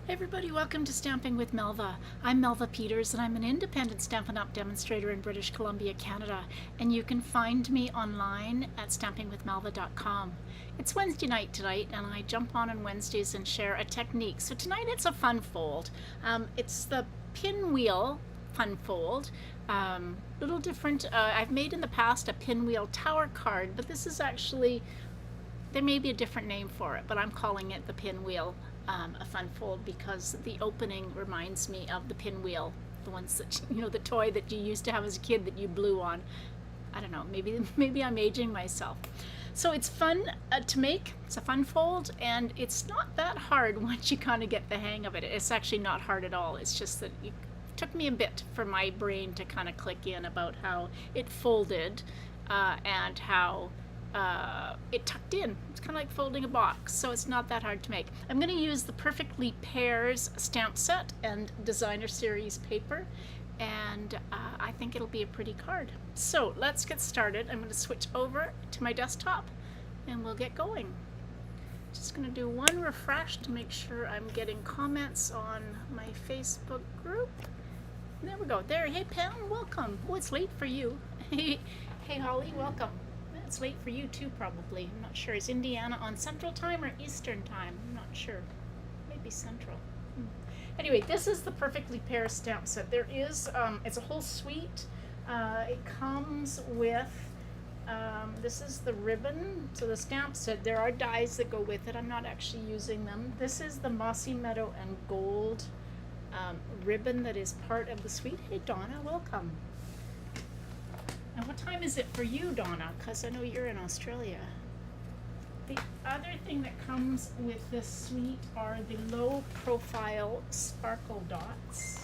Hey everybody, welcome to Stamping with Melva. I'm Melva Peters and I'm an independent Stampin' Up! Demonstrator in British Columbia, Canada, and you can find me online at stampingwithmelva.com. It's Wednesday night tonight and I jump on Wednesdays and share a technique. So tonight it's a fun fold. It's the Pinwheel fun fold. Little different. I've made in the past a Pinwheel tower card, but this is actually, there may be a different name for it, but I'm calling it the Pinwheel. A fun fold because the opening reminds me of the pinwheel, the ones that, you know, the toy that you used to have as a kid that you blew on. I don't know, maybe I'm aging myself. So it's fun to make. It's a fun fold and it's not that hard once you kind of get the hang of it. It's actually not hard at all. It's just that it took me a bit for my brain to kind of click in about how it folded and how it tucked in. It's kind of like folding a box, so it's not that hard to make. I'm going to use the Perfectly Pairs stamp set and designer series paper, and I think it'll be a pretty card. So let's get started. I'm going to switch over to my desktop and we'll get going. Just going to do one refresh to make sure I'm getting comments on my Facebook group. There we go. There. Hey Pam, welcome. Oh, it's late for you. Hey Holly, welcome. It's late for you too, probably. I'm not sure. Is Indiana on Central Time or Eastern Time? I'm not sure. Maybe Central. Anyway, this is the Perfectly Paired stamp set. There is, it's a whole suite. It comes with, this is the ribbon. So the stamp set, there are dies that go with it. I'm not actually using them. This is the Mossy Meadow and Gold ribbon that is part of the suite. Hey Donna, welcome. And what time is it for you, Donna? Because I know you're in Australia. The other thing that comes with this suite are the low profile sparkle dots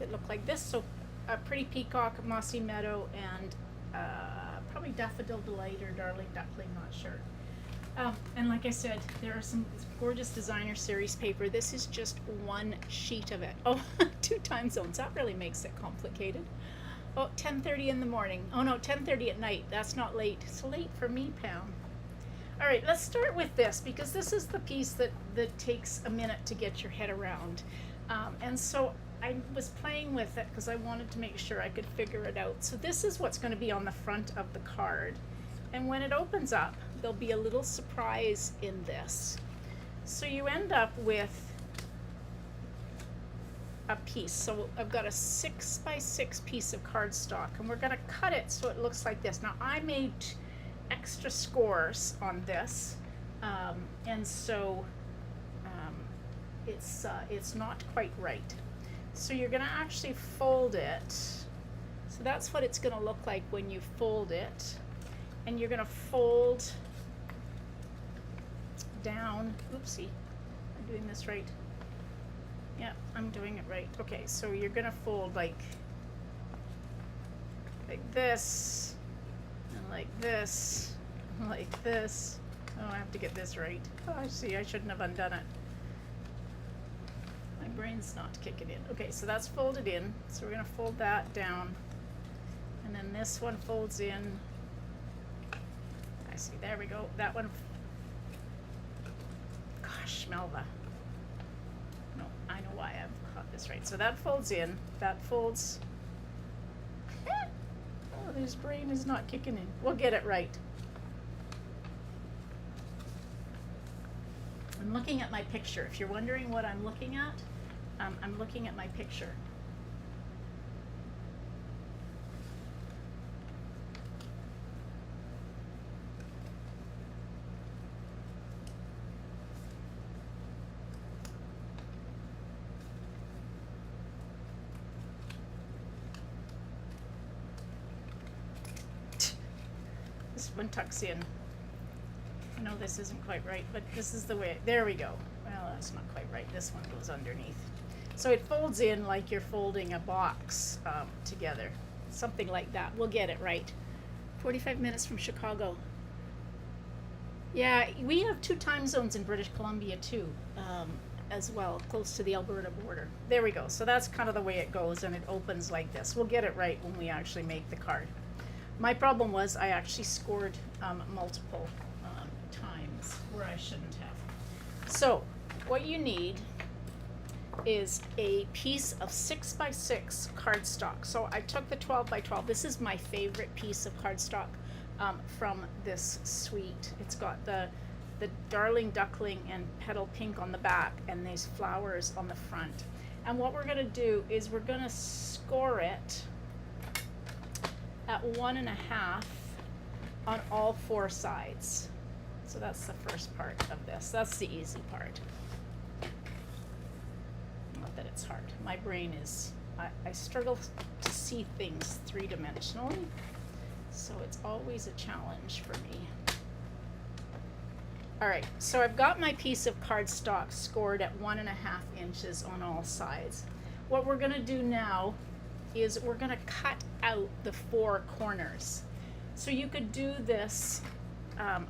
that look like this. So a Pretty Peacock, Mossy Meadow, and probably Daffodil Delight or Darling Duckling, not sure. And like I said, there are some gorgeous designer series paper. This is just one sheet of it. Oh, 2 time zones. That really makes it complicated. Oh, 10:30 in the morning. Oh no, 10:30 at night. That's not late. It's late for me, Pam. All right, let's start with this because this is the piece that takes a minute to get your head around. And so I was playing with it because I wanted to make sure I could figure it out. So this is what's going to be on the front of the card. And when it opens up, there'll be a little surprise in this. So you end up with a piece. So I've got a 6x6 piece of cardstock and we're going to cut it so it looks like this. Now I made extra scores on this and so it's not quite right. So you're going to actually fold it. So that's what it's going to look like when you fold it. And you're going to fold down. Oopsie, I'm doing this right. Yeah, I'm doing it right. Okay, so you're going to fold like this, and like this, and like this. Oh, I have to get this right. Oh, I see, I shouldn't have undone it. My brain's not kicking in. Okay, so that's folded in. So we're going to fold that down. And then this one folds in. See, there we go. That one. Gosh, Melva. No, I know why I've caught this right. So that folds in. That folds. Oh, his brain is not kicking in. We'll get it right. I'm looking at my picture. If you're wondering what I'm looking at, I'm looking at my picture. This one tucks in. I know this isn't quite right, but this is the way, there we go. Well, that's not quite right. This one goes underneath. So it folds in like you're folding a box together. Something like that. We'll get it right. 45 minutes from Chicago. Yeah, we have 2 time zones in British Columbia too, as well, close to the Alberta border. There we go. So that's kind of the way it goes, and it opens like this. We'll get it right when we actually make the card. My problem was I actually scored multiple times. things where I shouldn't have. So what you need is a piece of 6x6 cardstock. So I took the 12x12. This is my favorite piece of cardstock from this suite. It's got the darling duckling and petal pink on the back and these flowers on the front. And what we're going to do is we're going to score it at 1.5 on all 4 sides. So that's the first part of this. That's the easy part. Not that it's hard. My brain is, I struggle to see things 3-dimensionally, so it's always a challenge for me. All right, so I've got my piece of cardstock scored at 1.5 inches on all sides. What we're gonna do now is we're gonna cut out the 4 corners. So you could do this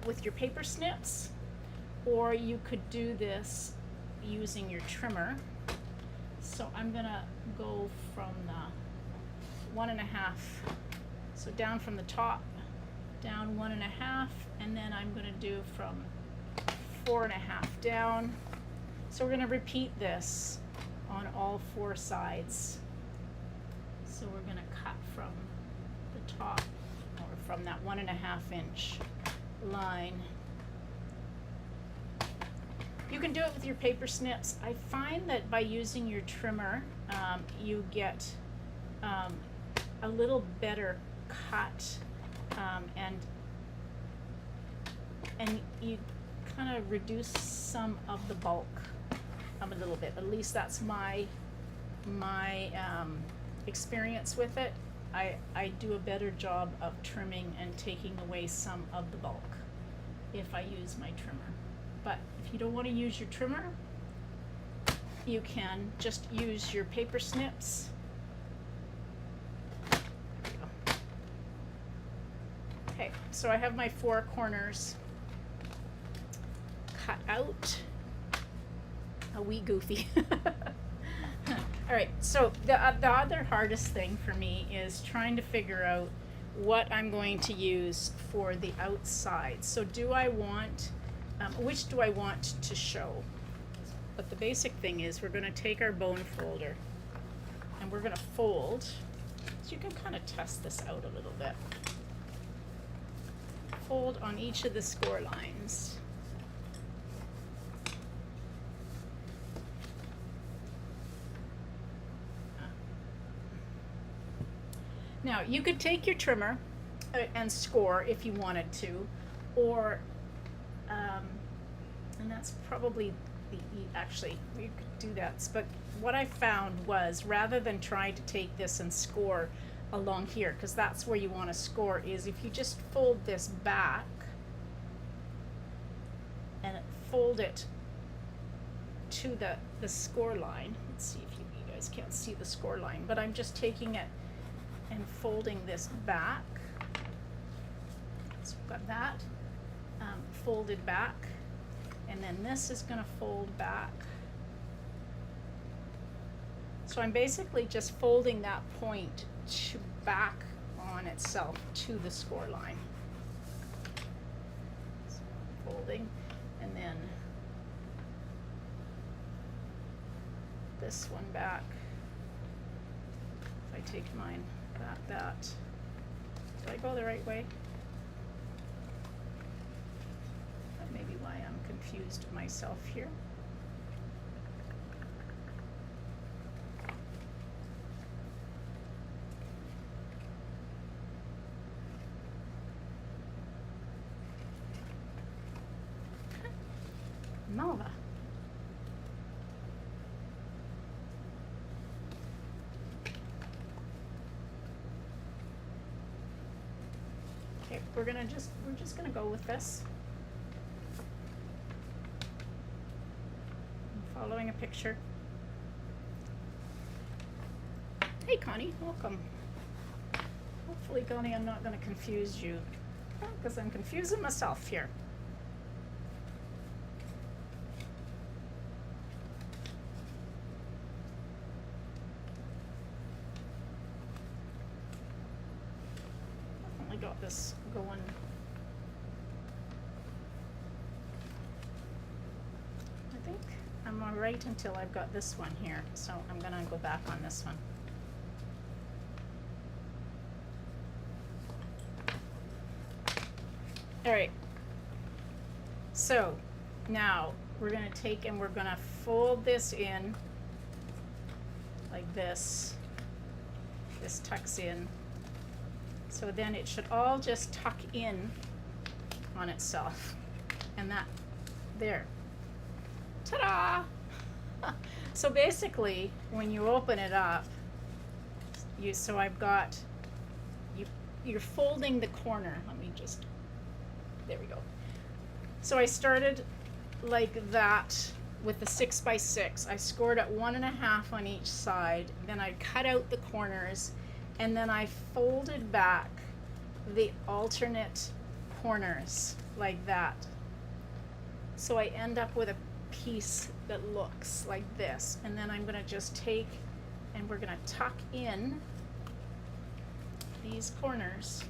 with your paper snips, or you could do this using your trimmer. So I'm gonna go from the 1.5, so down from the top, down 1.5, and then I'm gonna do from 4.5 down. So we're gonna repeat this on all 4 sides. So we're gonna cut from the top, or from that 1.5 inch line. You can do it with your paper snips. I find that by using your trimmer, you get a little better cut, and you kind of reduce some of the bulk a little bit. At least that's my experience with it. I do a better job of trimming and taking away some of the bulk if I use my trimmer. But if you don't want to use your trimmer, you can just use your paper snips. There we go. Okay, so I have my 4 corners cut out. A wee goofy. All right, so the other hardest thing for me is trying to figure out what I'm going to use for the outside. So do I want, which do I want to show? But the basic thing is we're going to take our bone folder and we're going to fold. So you can kind of test this out a little bit. Fold on each of the score lines. Now, you could take your trimmer and score if you wanted to, or, and that's probably actually, you could do that. But what I found was, rather than try to take this and score along here, because that's where you want to score, is if you just fold this back and fold it to the score line. Let's see if you guys can't see the score line, but I'm just taking it and folding this back. So we've got that folded back, and then this is going to fold back. So I'm basically just folding that point back on itself to the score line. So folding, and then this one back. If I take mine, that. Did I go the right way? That may be why I'm confused myself here. Melva. Okay, we're just gonna go with this. I'm following a picture. Hey Connie, welcome. Hopefully, Connie, I'm not gonna confuse you, because I'm confusing myself here. Got this going I'm all right until I've got this one here, so I'm gonna go back on this one. All right, so now we're gonna take and we're gonna fold this in like this. This tucks in. So then it should all just tuck in on itself. And that, there. Ta-da! So basically, when you open it up, so I've got, you're folding the corner. Let me just, there we go. So I started like that with the 6x6. I scored at 1.5 on each side. Then I cut out the corners, and then I folded back the alternate corners like that. So I end up with a piece that looks like this. And then I'm gonna just take, and we're gonna tuck in these corners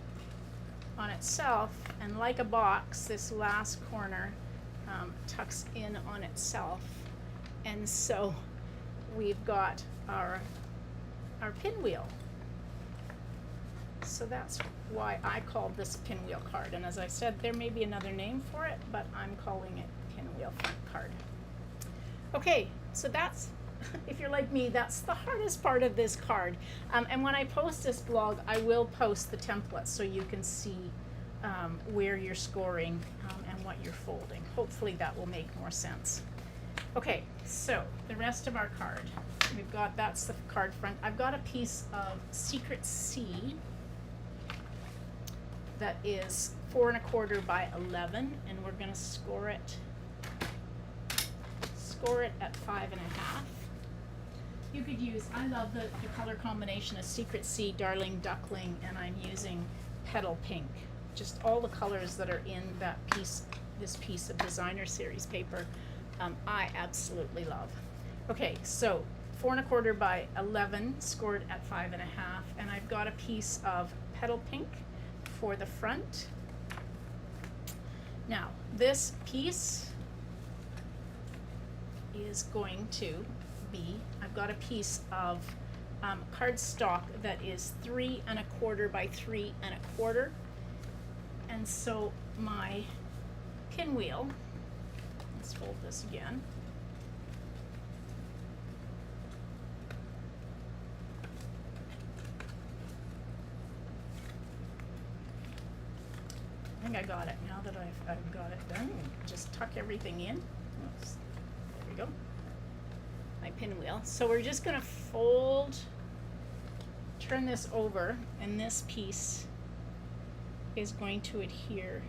on itself, and like a box, this last corner tucks in on itself. And so we've got our pinwheel. So that's why I called this pinwheel card. And as I said, there may be another name for it, but I'm calling it pinwheel front card. Okay, so that's, if you're like me, that's the hardest part of this card. And when I post this blog, I will post the templates so you can see where you're scoring and what you're folding. Hopefully that will make more sense. Okay, so the rest of our card, we've got, that's the card front. I've got a piece of Secret C that is 4.25 by 11, and we're gonna score it at 5.5. You could use, I love the color combination of Secret C, Darling Duckling, and I'm using Petal Pink. Just all the colors that are in that piece, this piece of designer series paper, I absolutely love. Okay, so 4.25 by 11, scored at 5.5, and I've got a piece of Petal Pink for the front. Now, this piece is going to be, I've got a piece of cardstock that is 3.25 by 3.25. And so my pinwheel, let's fold this again. I think I got it now that I've got it done. Just tuck everything in. Oops. There we go. My pinwheel. So we're just gonna fold, turn this over, and this piece is going to adhere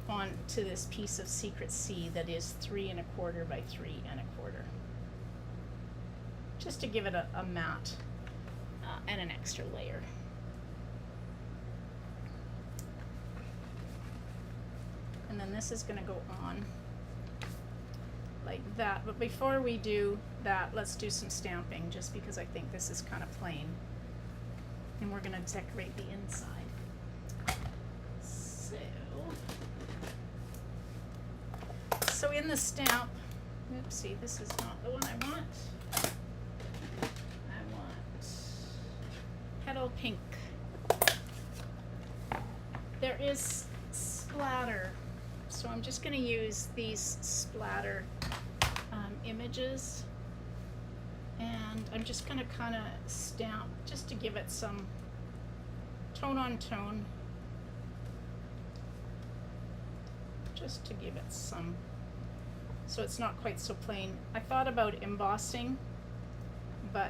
onto this piece of Secret C that is 3.25 by 3.25. Just to give it a matte and an extra layer. And then this is going to go on like that. But before we do that, let's do some stamping, just because I think this is kind of plain. And we're going to decorate the inside. So in the stamp, oopsie, this is not the one I want. I want Petal Pink. There is splatter, so I'm just going to use these splatter images, and I'm just going to kind of stamp just to give it some tone on tone, just to give it some, so it's not quite so plain. I thought about embossing, but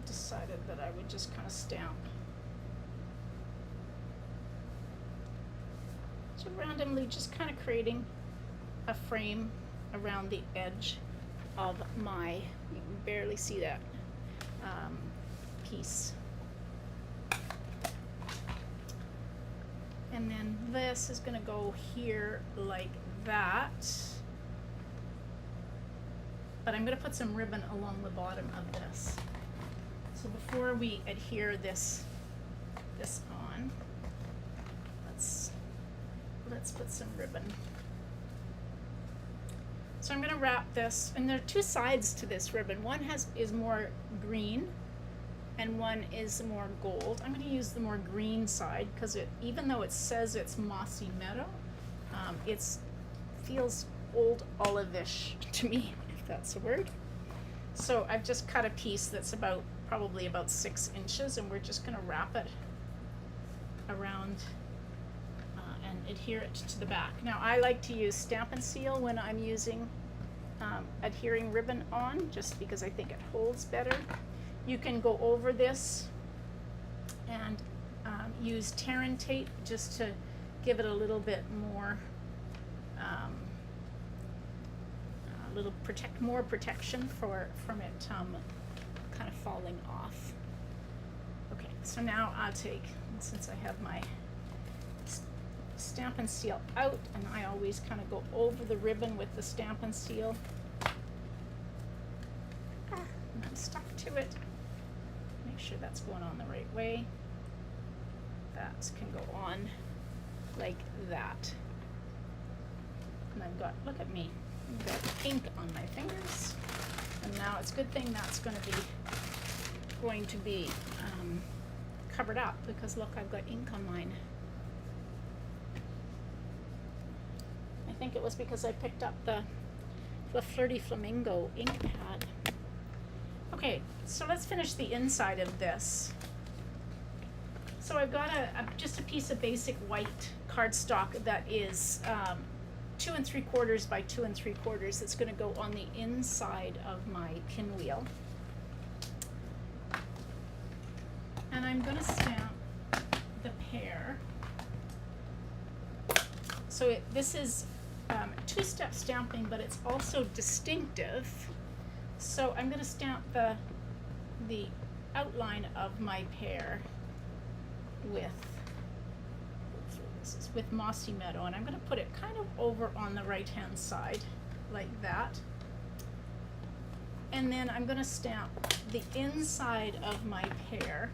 decided that I would just kind of stamp. So randomly just kind of creating a frame around the edge of my, you can barely see that piece. And then this is going to go here like that. But I'm going to put some ribbon along the bottom of this. So before we adhere this on, let's put some ribbon. So I'm going to wrap this, and there are two sides to this ribbon. One is more green, and one is more gold. I'm going to use the more green side because even though it says it's mossy meadow, it feels old olive-ish to me, if that's a word. So I've just cut a piece that's probably about 6 inches, and we're just going to wrap it around and adhere it to the back. Now I like to use Stampin' Seal when I'm using adhering ribbon on, just because I think it holds better. You can go over this and use Terran tape just to give it a little bit more, more protection from it kind of falling off. Okay, so now I'll take, since I have my Stampin' Seal out, and I always kind of go over the ribbon with the Stampin' Seal. And I'm stuck to it. Make sure that's going on the right way. That can go on like that. And I've got, look at me, I've got ink on my fingers. And now it's a good thing that's going to be covered up, because look, I've got ink on mine. I think it was because I picked up the Flirty Flamingo ink pad. Okay, so let's finish the inside of this. So I've got just a piece of basic white cardstock that is 2 3/4 by 2 3/4. That's going to go on the inside of my pinwheel. And I'm going to stamp the pear. So this is two-step stamping, but it's also distinctive. So I'm going to stamp the outline of my pear with Mossy Meadow, and I'm going to put it kind of over on the right-hand side like that. And then I'm going to stamp the inside of my pear.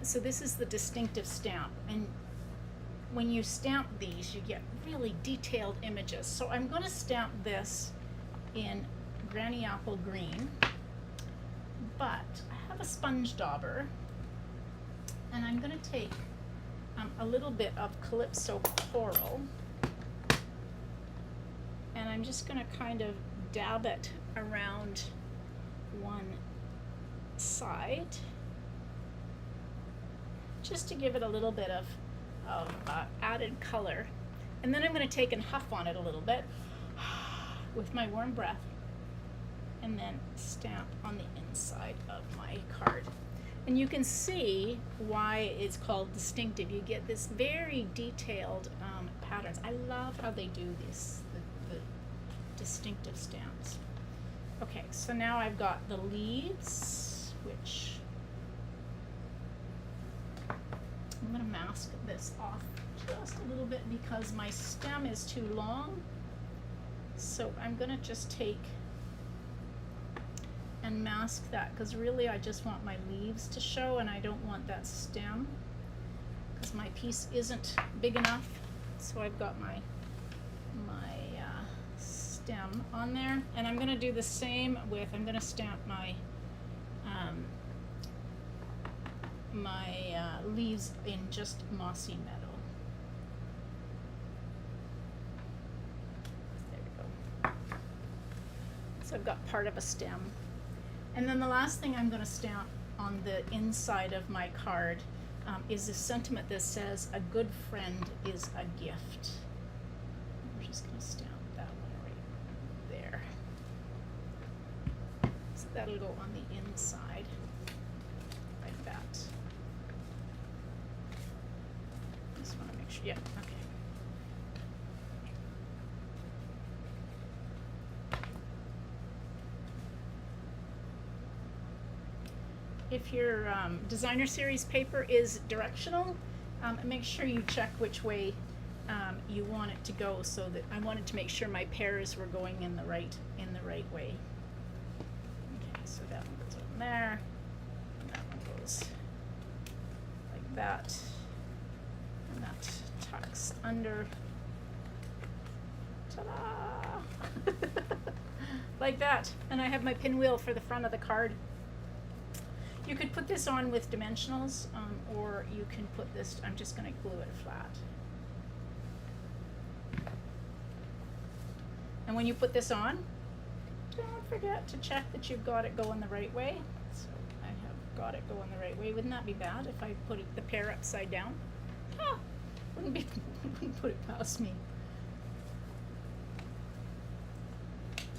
So this is the distinctive stamp, and when you stamp these, you get really detailed images. So I'm going to stamp this in Granny Apple Green, but I have a sponge dauber, and I'm going to take a little bit of Calypso Coral, and I'm just going to kind of dab it around one side, just to give it a little bit of added color. And then I'm going to take and huff on it a little bit with my warm breath, and then stamp on the inside of my card. And you can see why it's called distinctive. You get this very detailed patterns. I love how they do this, the distinctive stamps. Okay, so now I've got the leaves, which I'm going to mask this off just a little bit because my stem is too long. So I'm going to just take and mask that, because really I just want my leaves to show, and I don't want that stem because my piece isn't big enough. So I've got my stem on there, and I'm going to do the same with, I'm going to stamp my leaves in just Mossy Meadow. There we go. So I've got part of a stem. And then the last thing I'm going to stamp on the inside of my card is a sentiment that says, "A good friend is a gift." I'm just going to stamp that one right there. So that'll go on the inside like that. Just want to make sure, yeah, okay. If your designer series paper is directional, make sure you check which way you want it to go, so that I wanted to make sure my pears were going in the right way. Okay, so that one goes on there, and that one goes like that, and that tucks under Ta-da! Like that. And I have my pinwheel for the front of the card. You could put this on with dimensionals, or you can put this, I'm just going to glue it flat. And when you put this on, don't forget to check that you've got it going the right way. So I have got it going the right way. Wouldn't that be bad if I put the pear upside down? Huh. Wouldn't put it past me.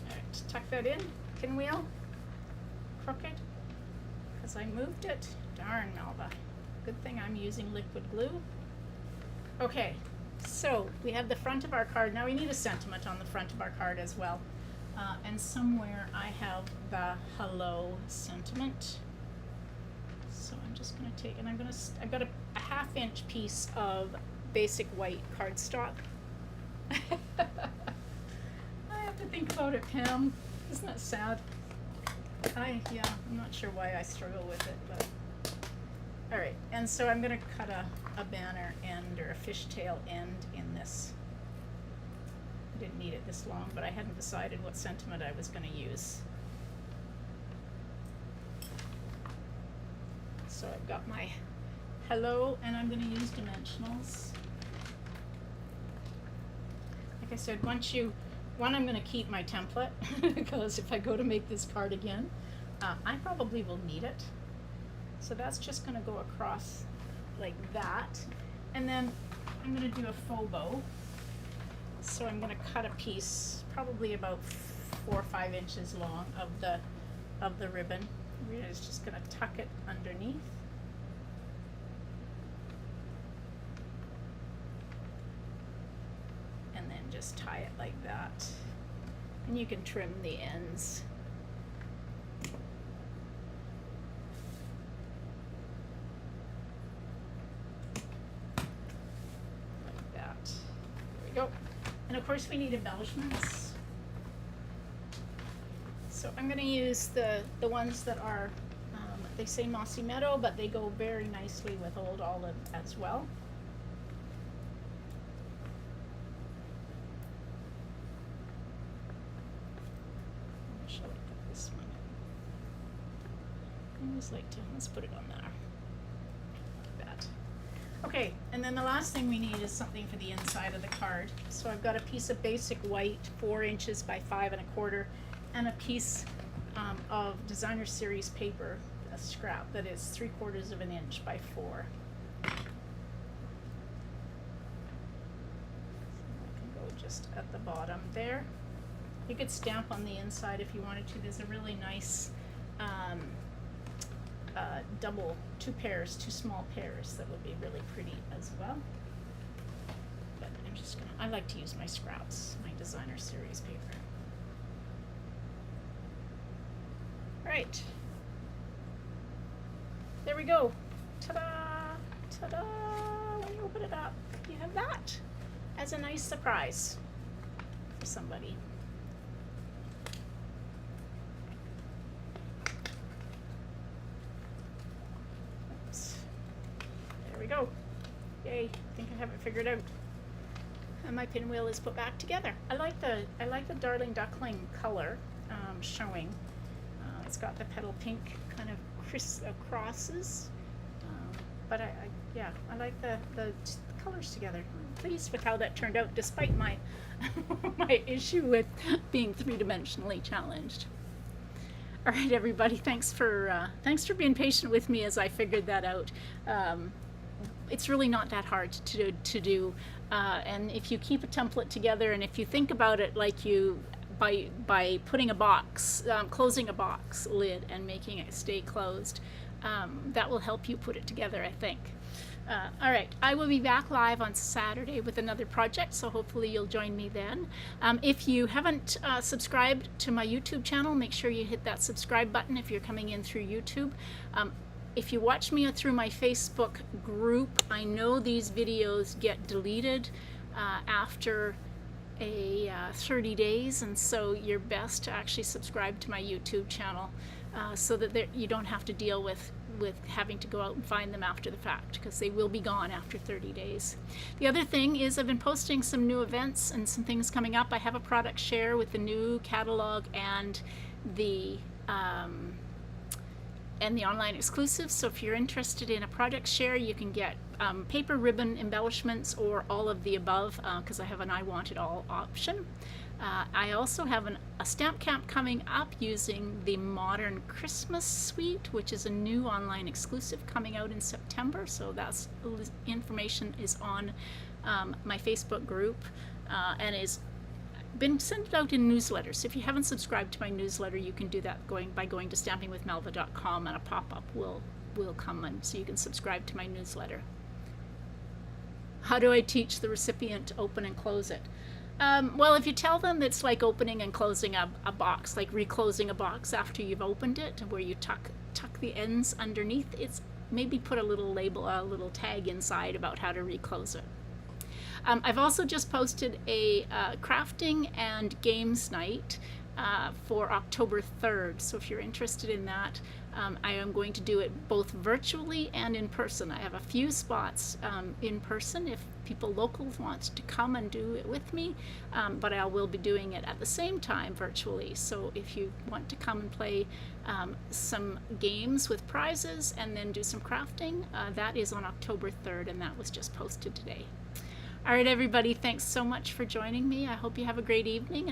Alright, tuck that in, pinwheel, crooked, because I moved it. Darn, Melva. Good thing I'm using liquid glue. Okay, so we have the front of our card. Now we need a sentiment on the front of our card as well. And somewhere I have the hello sentiment. So I'm just going to take, and I've got a half-inch piece of basic white cardstock. I have to think about it, Pam. Isn't that sad? I'm not sure why I struggle with it, but all right. And so I'm going to cut a banner end or a fishtail end in this. I didn't need it this long, but I hadn't decided what sentiment I was going to use. So I've got my hello, and I'm going to use dimensionals. Like I said, I'm going to keep my template because if I go to make this card again, I probably will need it. So that's just going to go across like that. And then I'm going to do a faux bow. So I'm going to cut a piece, probably about 4 or 5 inches long of the ribbon. We're just going to tuck it underneath. And then just tie it like that. And you can trim the ends. Like that. There we go. And of course we need embellishments. So I'm going to use the ones that are, they say mossy meadow, but they go very nicely with old olive as well. Shall I put this one? I always like to, let's put it on there. Like that. Okay, and then the last thing we need is something for the inside of the card. So I've got a piece of basic white, 4 inches by 5 1/4, and a piece of designer series paper, a scrap that is 3/4 of an inch by 4. I can go just at the bottom there. You could stamp on the inside if you wanted to. There's a really nice double, 2 pairs, 2 small pairs that would be really pretty as well. But I'm just gonna, I like to use my scraps, my designer series paper. Right. There we go. Ta-da! Ta-da! When you open it up, you have that as a nice surprise for somebody. Oops. There we go. Yay! I think I have it figured out. And my pinwheel is put back together. I like the Darling Duckling color showing. It's got the petal pink kind of crosses, but I like the colors together. I'm pleased with how that turned out, despite my my issue with being 3-dimensionally challenged. All right, everybody, thanks for being patient with me as I figured that out. It's really not that hard to do, and if you keep a template together, and if you think about it like you. By putting a box, closing a box lid and making it stay closed, that will help you put it together, I think. All right, I will be back live on Saturday with another project, so hopefully you'll join me then. If you haven't subscribed to my YouTube channel, make sure you hit that subscribe button if you're coming in through YouTube. If you watch me through my Facebook group, I know these videos get deleted after 30 days, and so you're best to actually subscribe to my YouTube channel so that you don't have to deal with with having to go out and find them after the fact, because they will be gone after 30 days. The other thing is I've been posting some new events and some things coming up. I have a product share with the new catalog and the online exclusives. So if you're interested in a product share, you can get paper ribbon embellishments or all of the above, because I have an I want it all option. I also have a stamp camp coming up using the Modern Christmas Suite, which is a new online exclusive coming out in September. So that's information is on my Facebook group and is been sent out in newsletters. So if you haven't subscribed to my newsletter, you can do that by going to stampingwithmelva.com, and a pop-up will come in so you can subscribe to my newsletter. How do I teach the recipient to open and close it? Well, if you tell them it's like opening and closing a box, like reclosing a box after you've opened it, where you tuck the ends underneath, it's maybe put a little label, a little tag inside about how to reclose it. I've also just posted a crafting and games night for October 3rd. So if you're interested in that, I am going to do it both virtually and in person. I have a few spots in person if people local want to come and do it with me, but I will be doing it at the same time virtually. So if you want to come and play some games with prizes and then do some crafting, that is on October 3rd, and that was just posted today. All right, everybody, thanks so much for joining me. I hope you have a great evening. And